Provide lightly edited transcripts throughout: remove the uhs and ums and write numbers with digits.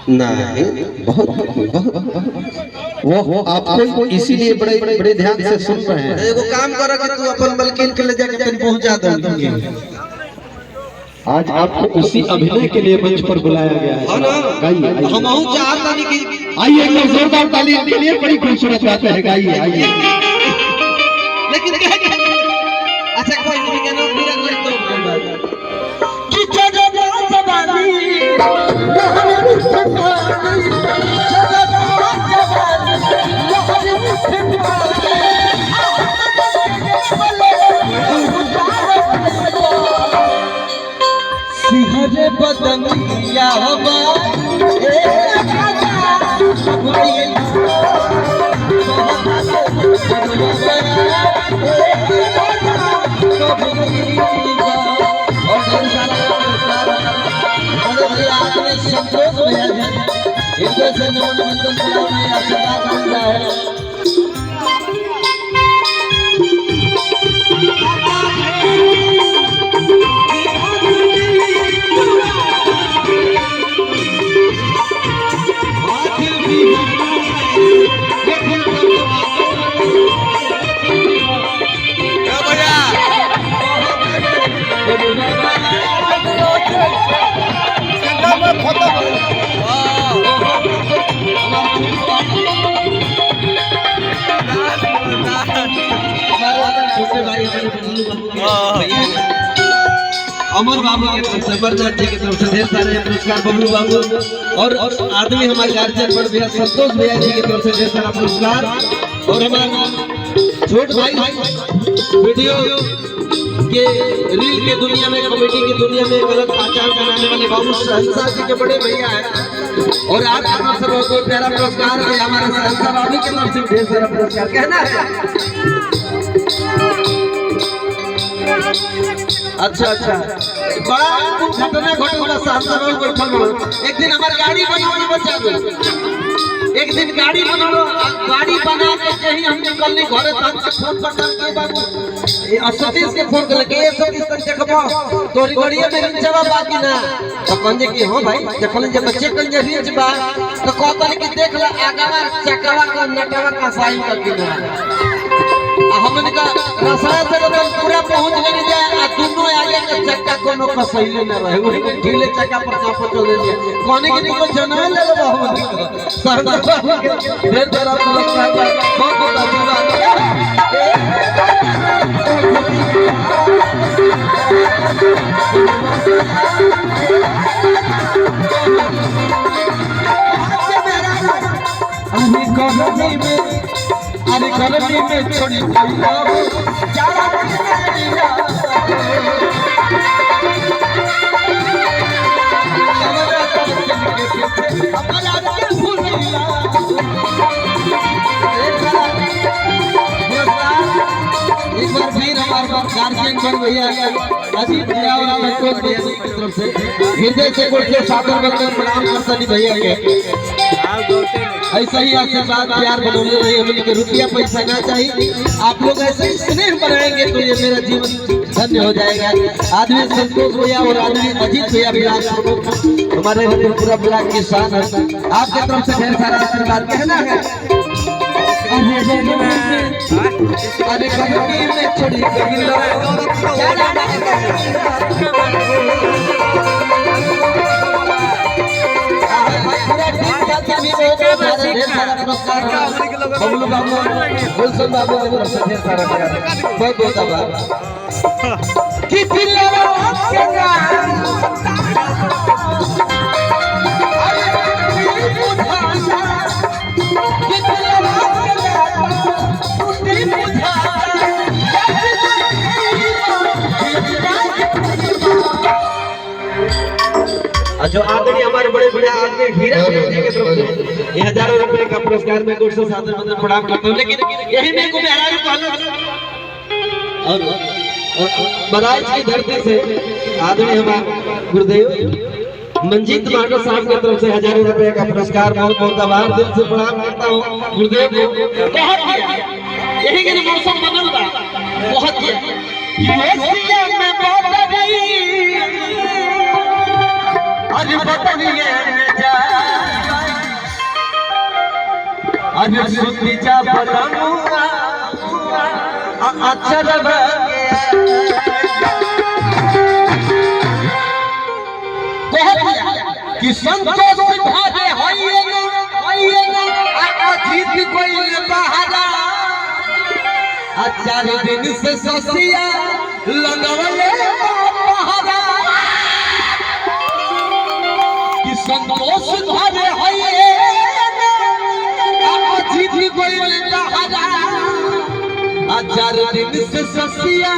नहीं बहुत वो आपको इसीलिए बड़े बड़े ध्यान से सुन रहे हैं। एगो काम करो कि तू अपन मलकिन के ले जाके तन पहुंचा दो। आज आपको उसी अभिनय के लिए मंच पर बुलाया गया है। गाइए, हम चाहता नहीं कि आइए एक जोरदार ताली के लिए। बड़ी खूबसूरत बात है, गाइए आइए। लेकिन अच्छा कोई नहीं कहना पूरा कोई तो कि सिहरे बदनिया संतोष भैया जी हृदय से नमन वंदन कराने आशीर्वाद मिलता है। अमर बाबू की तरफ से, बरदार जी की तरफ से ढेर सारे पुरस्कार, बबलू बाबू और आदमी हमारे गार्जियन पर भैया संतोष भैया जी की तरफ से ढेर सारा पुरस्कार। और हमारा छोट भाई वीडियो के रील के दुनिया में, कॉमेडी की दुनिया में गलत पहचान बनाने वाले बाबू सहनसा जी के बड़े भैया है। और आपकी तरफ से बहुत प्यारा पुरस्कार है हमारे सहनसा बाबू की तरफ से ढेर सारा पुरस्कार। कहना है अच्छा बड़ा घटना घटना सहनसा बाबू बैठल। एक दिन हमारी गाड़ी बनाने बचा गई। एक दिन गाड़ी बना के कहीं हम निकलने घरे तक फोन कर बाबू सतीश के फोन कर के सतीश तक देखबो तोरी गड़िया में रिंचवा बाकी ना तो कहजे कि हां भाई देखल जे बच्चे कन जे रिंच बा तो कहतन कि देख ल आगावा चकवा का नटवा का साइन कर के हमन का रसड़ा से तो पूरा पहुंच गए जाए आ दोनों आगे के चक्का कोनो कसैले न रहे वही ढीले चक्का पर चापो चल दिए कोने के को जनाए ले लो हमन सरदार ढेर सारा पुरस्कार बहुत बहुत धन्यवाद। अरे गर्मी में छोड़ी एक बार फिर हमारे गार्जियन बन भैया अजीत भैया और संतोष भैया की तरफ से हृदय से कुछ सादर वंदन प्रणाम करतनी भैया के। ऐसा ही आशीर्वाद प्यार बनोले रही, हमने के रुपया पैसा ना चाहिए। आप लोग ऐसे ही स्नेह बनाएंगे तो ये मेरा जीवन धन्य हो जाएगा। आदमी संतोष भैया और आदमी अजीत भैया विराज हमारे पूरा ब्लॉक की शान है। आपके तरफ से ढेर सारा आशीर्वाद कहना है। अरे गर्मी में छोड़ी बबलू बाबू गुलशन बाबू की तरफ से ढेर सारा बहुत बहुत आभार। कि जो आदमी हमारे बड़े बड़े आदमी हीरा जी के तरफ से हजारों रुपए का पुरस्कार में 200 सादर मतलब प्रणाम करता हूं। लेकिन यही मेरे को मेहरारू कहलो और बदायूं की धरती से आदमी हमारे गुरुदेव मंजीत मार्डो साहब की तरफ से हजारों रुपए का पुरस्कार बहुत बहुत आभार दिल से प्रणाम करता हूं गुरुदेव को। बहुत यही के मौसम बनल बा बहुत ये में बहुत गई अरे बदलिए जा अरे सुती जा बलमुआ अक्षर कि संतोष भागे होइए ना अजीत कोई बहारा चार दिन से ससिया लगवले पहरा कि संतोष भागे होइए अजीत कोई बहारा चार दिन से ससिया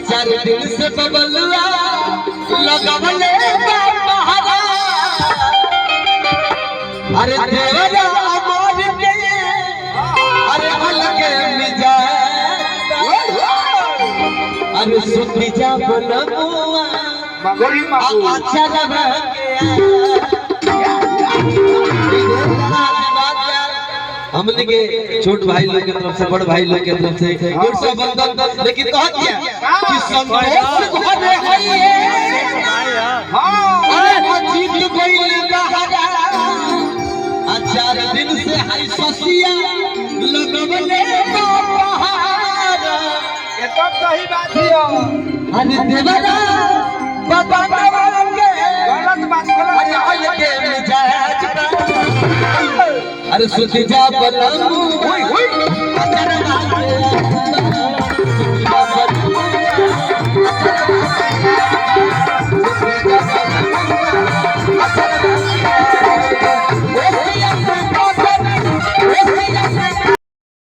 चार दिन से बबलुआ लगवले पहरा अरे देवरा अमर के अरे अलगे मिजाज अरे सुती जा बलमुआ अच्छा लगा हमने के छोट भाई लोग की तरफ से बड़ भाई लोग की तरफ से गुड से बंदन लेकिन कह दिया कि संतोष घरे होइए हां जीत गइल बहारा चार दिन से हई ससिया लगवले पहाड़ा ये तो सही बात है अरे देवरा बाबा के गलत बात अरे अलगे मिजाज अरे सुती जा बलमु होई होई